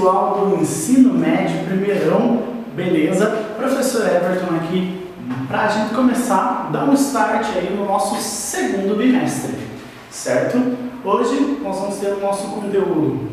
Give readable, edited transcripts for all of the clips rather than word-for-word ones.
pessoal do ensino médio, primeirão, beleza? Professor Everton aqui, para a gente começar a dar um start aí no nosso segundo bimestre, certo? Hoje nós vamos ter o nosso conteúdo.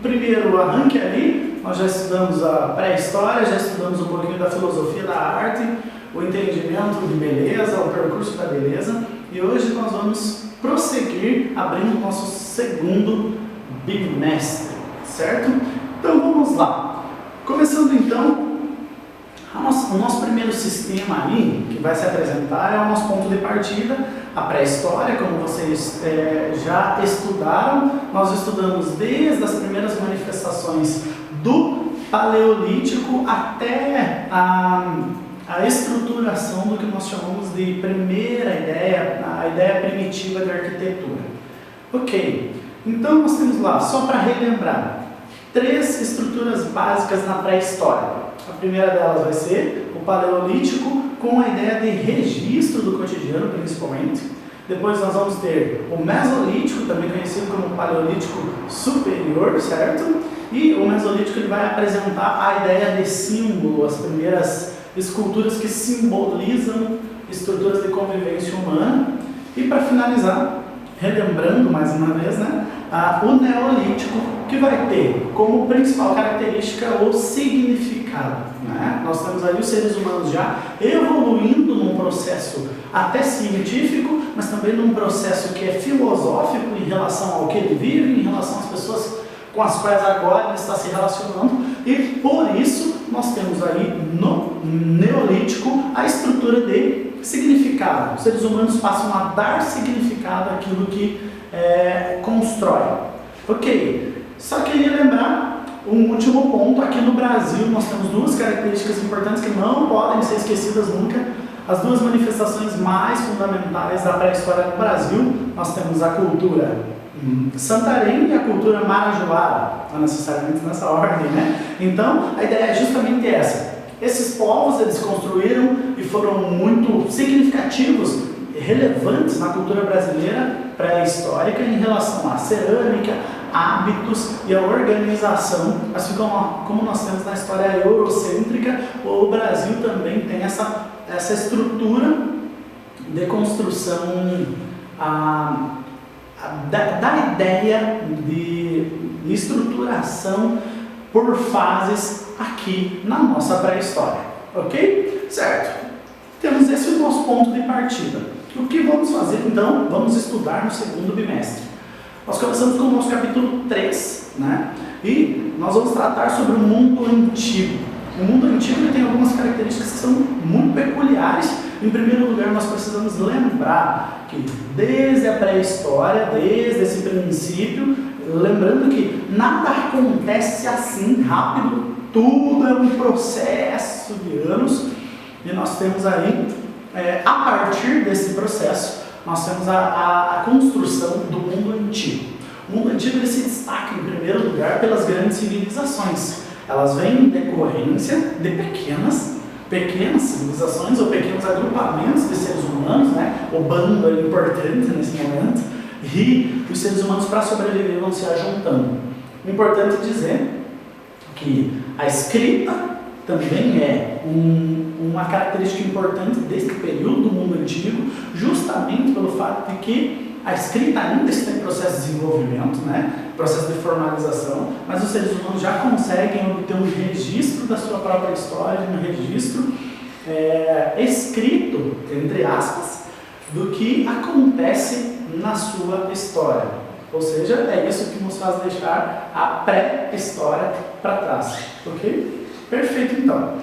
Primeiro arranque ali, nós já estudamos a pré-história, já estudamos um pouquinho da filosofia da arte, o entendimento de beleza, o percurso da beleza, e hoje nós vamos prosseguir abrindo o nosso segundo bimestre, certo? Então vamos lá. Começando então, o nosso primeiro sistema aí, que vai se apresentar, é o nosso ponto de partida, a pré-história, como vocês já estudaram. Nós estudamos desde as primeiras manifestações do Paleolítico até a estruturação do que nós chamamos de primeira ideia, a ideia primitiva de arquitetura. Ok, então nós temos lá, só para relembrar, 3 estruturas básicas na pré-história. A primeira delas vai ser o Paleolítico, com a ideia de registro do cotidiano, principalmente. Depois nós vamos ter o Mesolítico, também conhecido como Paleolítico Superior, certo? E o Mesolítico ele vai apresentar a ideia de símbolo, as primeiras esculturas que simbolizam estruturas de convivência humana. E para finalizar, relembrando mais uma vez, né, o Neolítico, que vai ter como principal característica o significado, né? Nós temos ali os seres humanos já evoluindo num processo até científico, mas também num processo que é filosófico em relação ao que ele vive, em relação às pessoas com as quais agora ele está se relacionando, e por isso nós temos aí no Neolítico a estrutura de significado. Os seres humanos passam a dar significado àquilo que constrói. Ok, só queria lembrar um último ponto. Aqui no Brasil nós temos 2 características importantes que não podem ser esquecidas nunca. As 2 manifestações mais fundamentais da pré-história no Brasil, nós temos a cultura Santarém e a cultura Marajoara, não necessariamente nessa ordem, né? Então, a ideia é justamente essa. Esses povos, eles construíram e foram muito significativos, relevantes na cultura brasileira pré-histórica em relação à cerâmica, hábitos e a organização, assim como nós temos na história eurocêntrica. O Brasil também tem essa estrutura de construção da ideia de estruturação por fases aqui na nossa pré-história, ok? Certo? Temos esse nosso ponto de partida. O que vamos fazer então? Vamos estudar no segundo bimestre. Nós começamos com o nosso capítulo 3, né? E nós vamos tratar sobre o mundo antigo. O mundo antigo ele tem algumas características que são muito peculiares. Em primeiro lugar, nós precisamos lembrar que desde a pré-história, desde esse princípio, lembrando que nada acontece assim rápido, tudo é um processo de anos, e nós temos aí, a partir desse processo, nós temos a construção do mundo antigo. O mundo antigo ele se destaca, em primeiro lugar, pelas grandes civilizações. Elas vêm em decorrência de pequenas civilizações ou pequenos agrupamentos de seres humanos, né? O bando é importante nesse momento, e os seres humanos, para sobreviver, vão se ajuntando. É importante dizer que a escrita também é uma característica importante deste período do mundo antigo, justamente pelo fato de que a escrita ainda está em processo de desenvolvimento, né? Processo de formalização, mas os seres humanos já conseguem obter um registro da sua própria história, um registro escrito, entre aspas, do que acontece na sua história. Ou seja, é isso que nos faz deixar a pré-história para trás, ok? Perfeito, então.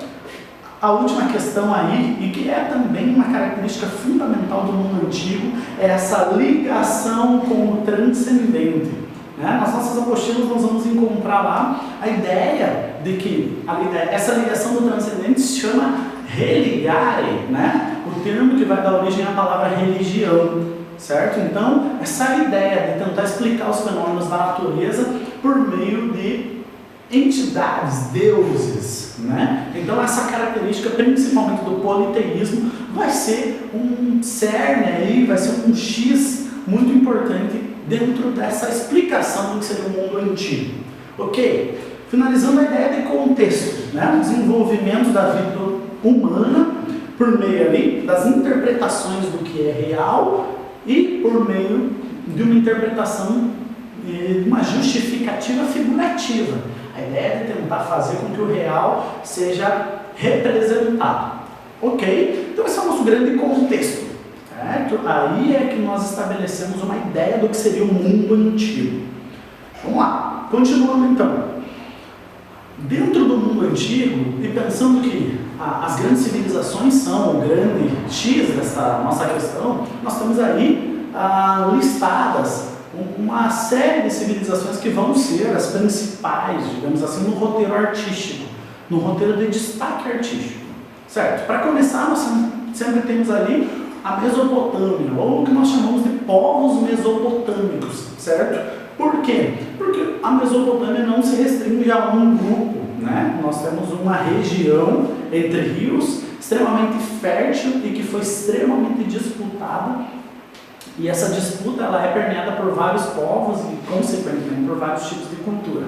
A última questão aí, e que é também uma característica fundamental do mundo antigo, é essa ligação com o transcendente, né? Nas nossas apostilas nós vamos encontrar lá a ideia de que essa ligação do transcendente se chama religare, né? O termo que vai dar origem à palavra religião, certo? Então, essa ideia de tentar explicar os fenômenos da natureza por meio de entidades, deuses, né? Então essa característica, principalmente do politeísmo, vai ser um cerne aí, vai ser um X muito importante dentro dessa explicação do que seria o mundo antigo. Ok? finalizando a ideia de contexto, né? O desenvolvimento da vida humana por meio ali das interpretações do que é real e por meio de uma interpretação, de uma justificativa figurativa. A ideia é de tentar fazer com que o real seja representado. Ok? Então esse é o nosso grande contexto. Certo? Aí é que nós estabelecemos uma ideia do que seria o mundo antigo. Vamos lá, continuando então. Dentro do mundo antigo, e pensando que as grandes civilizações são o grande X dessa nossa questão, nós temos aí listadas uma série de civilizações que vão ser as principais, digamos assim, no roteiro artístico, no roteiro de destaque artístico. Certo? Para começar, nós sempre temos ali a Mesopotâmia, ou o que nós chamamos de povos mesopotâmicos, certo? Por quê? Porque a Mesopotâmia não se restringe a um grupo, né? Nós temos uma região entre rios extremamente fértil e que foi extremamente disputada, e essa disputa ela é permeada por vários povos e, consequentemente, por vários tipos de cultura.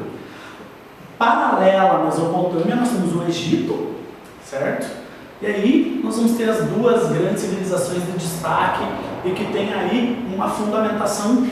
Paralela à Mesopotâmia, nós temos o Egito, certo? E aí nós vamos ter as duas grandes civilizações de destaque e que tem aí uma fundamentação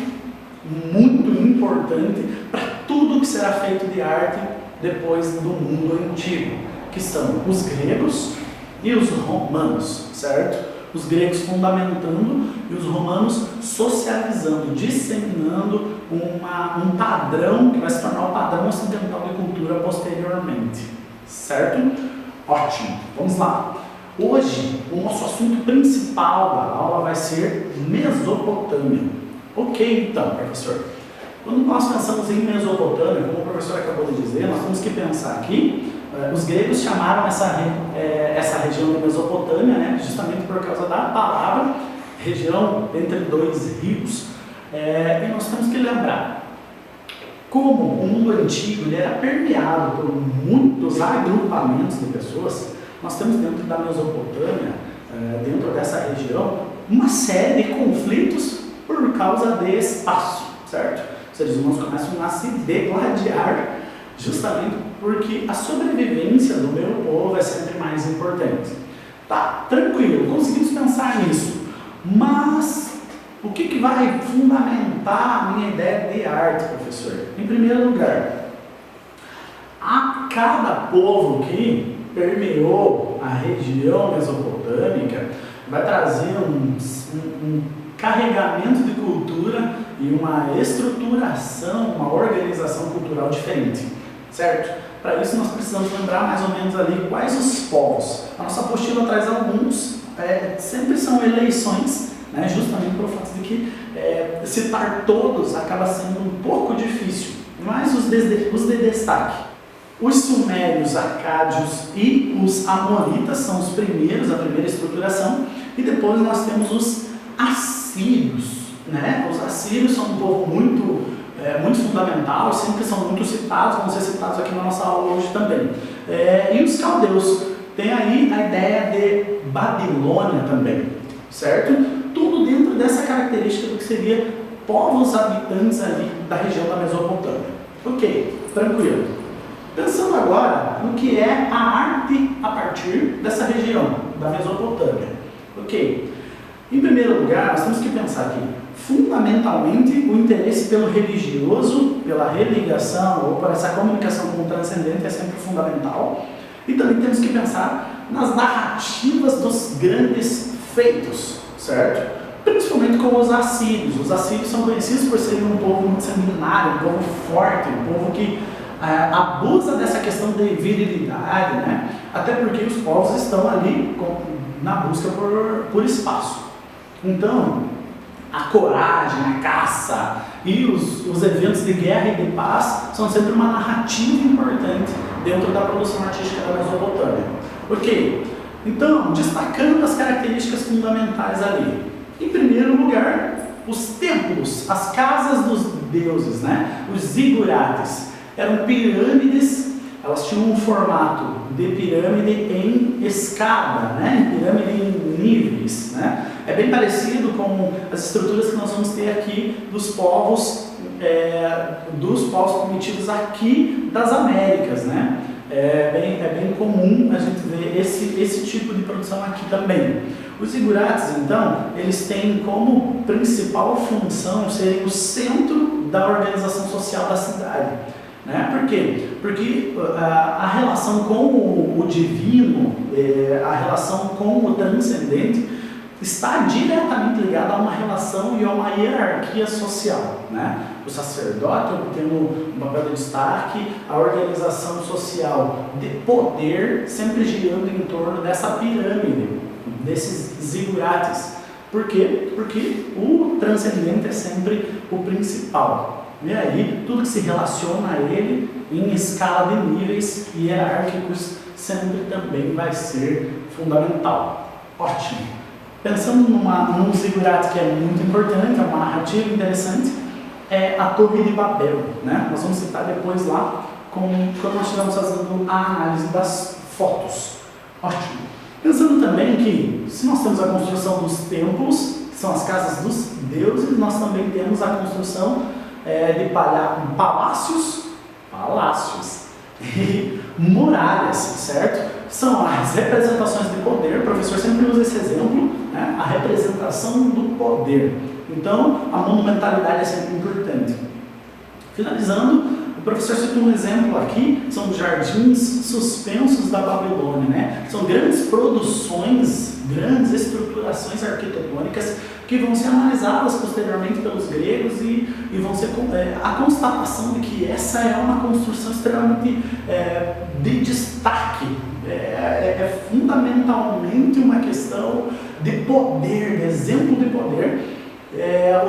muito importante para tudo que será feito de arte depois do mundo antigo, que são os gregos e os romanos, certo? Os gregos fundamentando e os romanos socializando, disseminando um padrão que vai se tornar o padrão ocidental de cultura posteriormente, certo? Ótimo, vamos lá. Hoje, o nosso assunto principal da aula vai ser Mesopotâmia. Ok, então, professor. Quando nós pensamos em Mesopotâmia, como o professor acabou de dizer, nós temos que pensar aqui, os gregos chamaram essa região de Mesopotâmia, né, justamente por causa da palavra região entre dois rios. E nós temos que lembrar, como o mundo antigo ele era permeado por muitos agrupamentos de pessoas, nós temos dentro da Mesopotâmia, dentro dessa região, uma série de conflitos por causa de espaço, certo? Os seres humanos começam a se degladiar justamente porque a sobrevivência do meu povo é sempre mais importante. Tá, tranquilo, conseguimos pensar nisso, mas o que vai fundamentar a minha ideia de arte, professor? Em primeiro lugar, a cada povo que permeou a região mesopotâmica vai trazer um carregamento de cultura e uma estruturação, uma organização cultural diferente, certo? Para isso nós precisamos lembrar mais ou menos ali quais os povos. A nossa apostila traz alguns, sempre são eleições, né, justamente pelo fato de que citar todos acaba sendo um pouco difícil, mas os de destaque. Os sumérios, acádios e os amonitas são os primeiros, a primeira estruturação, e depois nós temos os assírios, né? Os assírios são um povo muito fundamental, sempre são muito citados, vão ser citados aqui na nossa aula hoje também. E os caldeus, tem aí a ideia de Babilônia também, certo? Tudo dentro dessa característica do que seria povos habitantes ali da região da Mesopotâmia. Ok, tranquilo. Pensando agora no que é a arte a partir dessa região da Mesopotâmia. Ok, em primeiro lugar, nós temos que pensar aqui, fundamentalmente, o interesse pelo religioso, pela religação ou por essa comunicação com o transcendente é sempre fundamental. E também temos que pensar nas narrativas dos grandes feitos, certo? Principalmente com os assírios. Os assírios são conhecidos por serem um povo muito sanguinário, um povo forte, um povo que abusa dessa questão de virilidade, né? Até porque os povos estão ali na busca por espaço. Então, a coragem, a caça e os eventos de guerra e de paz são sempre uma narrativa importante dentro da produção artística da Mesopotâmia. Ok, então, destacando as características fundamentais ali. Em primeiro lugar, os templos, as casas dos deuses, né? Os zigurates. Eram pirâmides, elas tinham um formato de pirâmide em escada, né? Pirâmide em níveis, né? É bem parecido com as estruturas que nós vamos ter aqui dos povos dos povos primitivos aqui das Américas, né? É bem comum a gente ver esse tipo de produção aqui também. Os zigurates, então, eles têm como principal função serem o centro da organização social da cidade. Né? Por quê? Porque a relação com o divino, a relação com o transcendente, está diretamente ligada a uma relação e a uma hierarquia social. Né? O sacerdote obtendo um papel de destaque, a organização social de poder sempre girando em torno dessa pirâmide, desses zigurates. Por quê? Porque o transcendente é sempre o principal. E aí, tudo que se relaciona a ele em escala de níveis hierárquicos sempre também vai ser fundamental. Ótimo! Pensando num zigurate que é muito importante, é uma narrativa interessante, é a Torre de Babel. Né? Nós vamos citar depois lá, quando nós estivermos fazendo a análise das fotos. Ótimo! Pensando também que, se nós temos a construção dos templos, que são as casas dos deuses, nós também temos a construção de palácios e muralhas, certo? São as representações de poder, o professor sempre usa esse exemplo, né? A representação do poder. Então, a monumentalidade é sempre importante. Finalizando, o professor cita um exemplo aqui, são os jardins suspensos da Babilônia, né? São grandes produções, grandes estruturações arquitetônicas que vão ser analisadas posteriormente pelos gregos e vão ser a constatação de que essa é uma construção extremamente de destaque, é fundamentalmente uma questão de poder, de exemplo de poder.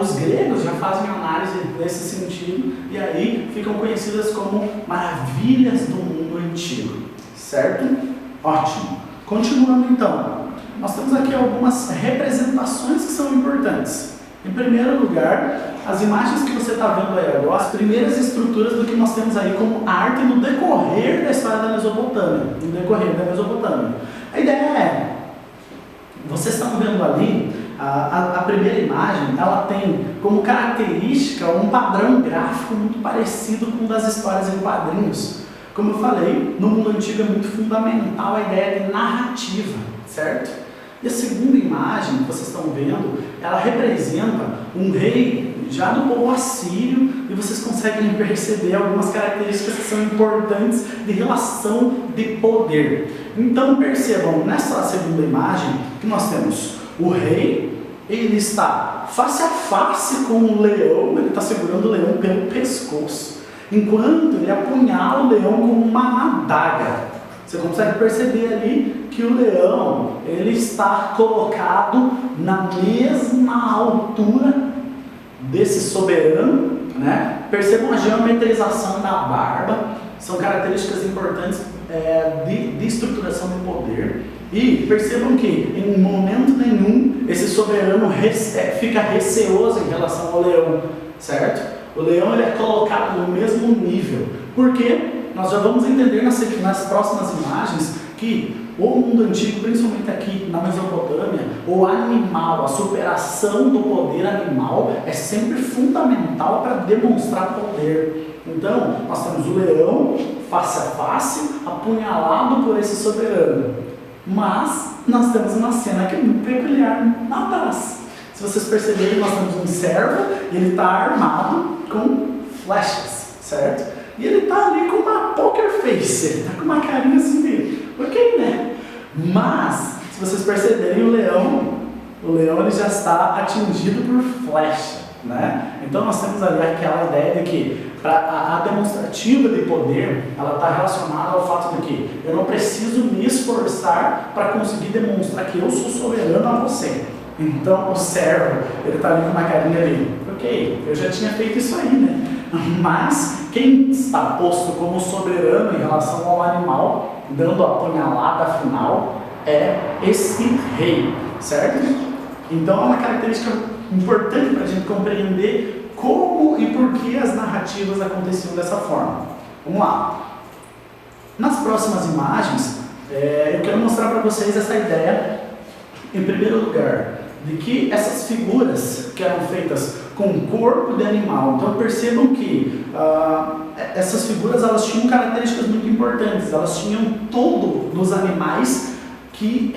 Os gregos já fazem análise nesse sentido e aí ficam conhecidas como maravilhas do mundo antigo, certo? Ótimo. Continuando então, nós temos aqui algumas representações que são importantes. Em primeiro lugar, as imagens que você está vendo aí agora, as primeiras estruturas do que nós temos aí como arte no decorrer da história da Mesopotâmia. A ideia é, vocês estão vendo ali, a primeira imagem, ela tem como característica um padrão gráfico muito parecido com o das histórias em quadrinhos. Como eu falei, no mundo antigo é muito fundamental a ideia de narrativa, certo? E a segunda imagem que vocês estão vendo, ela representa um rei já do povo assírio e vocês conseguem perceber algumas características que são importantes de relação de poder. Então percebam, nessa segunda imagem, que nós temos o rei, ele está face a face com o leão, ele está segurando o leão pelo pescoço, enquanto ele apunhala o leão com uma adaga. Você consegue perceber ali que o leão, ele está colocado na mesma altura desse soberano, né? Percebam a geometrização da barba, são características importantes de estruturação de poder. E percebam que em momento nenhum esse soberano fica receoso em relação ao leão, certo? O leão ele é colocado no mesmo nível. Por quê? Nós já vamos entender nas próximas imagens que o mundo antigo, principalmente aqui na Mesopotâmia, o animal, a superação do poder animal é sempre fundamental para demonstrar poder. Então, nós temos o leão face a face, apunhalado por esse soberano. Mas nós temos uma cena que é muito peculiar atrás. Se vocês perceberem, nós temos um servo e ele está armado com flechas, certo? E ele está ali com uma poker face, ele está com uma carinha assim de, ok, né? Mas, se vocês perceberem, o leão ele já está atingido por flecha, né? Então nós temos ali aquela ideia de que a demonstrativa de poder, ela está relacionada ao fato de que eu não preciso me esforçar para conseguir demonstrar que eu sou soberano a você. Então o servo, ele está ali com uma carinha ali, ok, eu já tinha feito isso aí, né? Mas quem está posto como soberano em relação ao animal, dando a punhalada final, é esse rei, certo? Então é uma característica importante para a gente compreender como e por que as narrativas aconteciam dessa forma. Vamos lá. Nas próximas imagens, eu quero mostrar para vocês essa ideia, em primeiro lugar, de que essas figuras que eram feitas com corpo de animal. Então percebam que essas figuras elas tinham características muito importantes, elas tinham todo dos animais que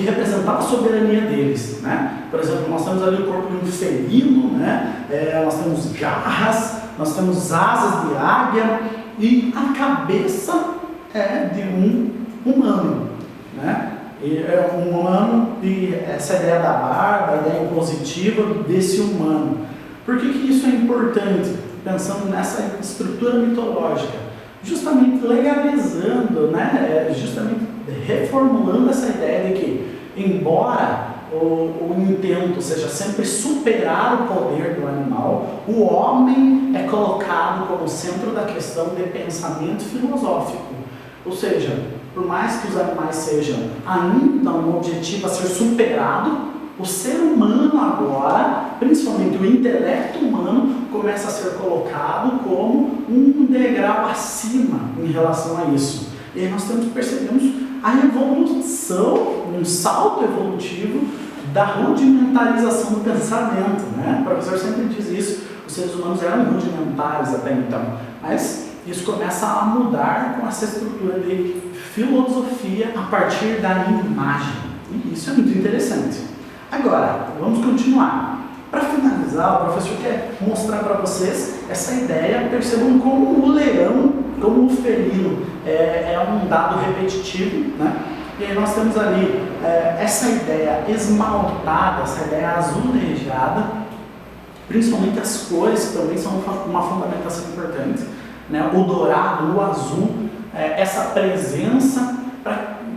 representava a soberania deles, né? Por exemplo, nós temos ali o corpo de um felino, né? Nós temos garras, nós temos asas de águia e a cabeça é de um humano, né? E é um humano, e essa ideia da barba, a ideia impositiva desse humano. Por que isso é importante? Pensando nessa estrutura mitológica, justamente legalizando, né? Justamente reformulando essa ideia de que, embora o intento seja sempre superar o poder do animal, o homem é colocado como centro da questão de pensamento filosófico. Ou seja, por mais que os animais sejam ainda um objetivo a ser superado, o ser humano agora, principalmente o intelecto humano, começa a ser colocado como um degrau acima em relação a isso. E aí nós percebemos a evolução, um salto evolutivo da rudimentarização do pensamento, né? O professor sempre diz isso, os seres humanos eram rudimentares até então, mas isso começa a mudar com essa estrutura de filosofia a partir da imagem. E isso é muito interessante. Agora, vamos continuar. Para finalizar, o professor quer mostrar para vocês essa ideia, percebam como o leão, como o felino é um dado repetitivo, né? E aí nós temos ali essa ideia esmaltada, essa ideia azulejada, principalmente as cores, que também são uma fundamentação importante, né? O dourado, o azul, essa presença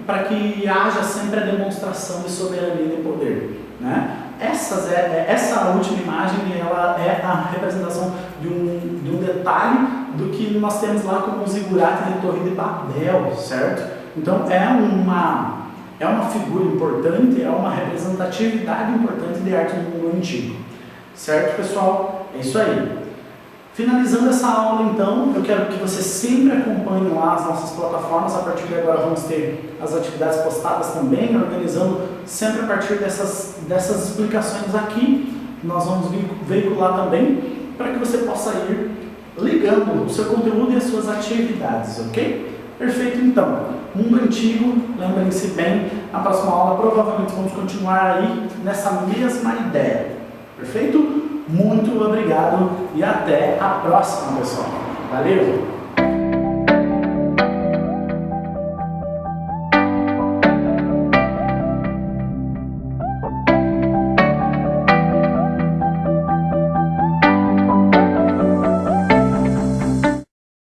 para que haja sempre a demonstração de soberania e de poder, né? Essa última imagem ela é a representação de um detalhe do que nós temos lá como o zigurate de Torre de Babel, certo? Então é uma figura importante, é uma representatividade importante de arte no mundo antigo, certo, pessoal? É isso aí. Finalizando essa aula, então, eu quero que vocês sempre acompanhem lá as nossas plataformas. A partir de agora vamos ter as atividades postadas também, organizando sempre a partir dessas explicações aqui. Nós vamos veicular também para que você possa ir ligando o seu conteúdo e as suas atividades, ok? Perfeito, então. Mundo antigo, lembrem-se bem, na próxima aula provavelmente vamos continuar aí nessa mesma ideia. Perfeito? Muito obrigado e até a próxima, pessoal. Valeu!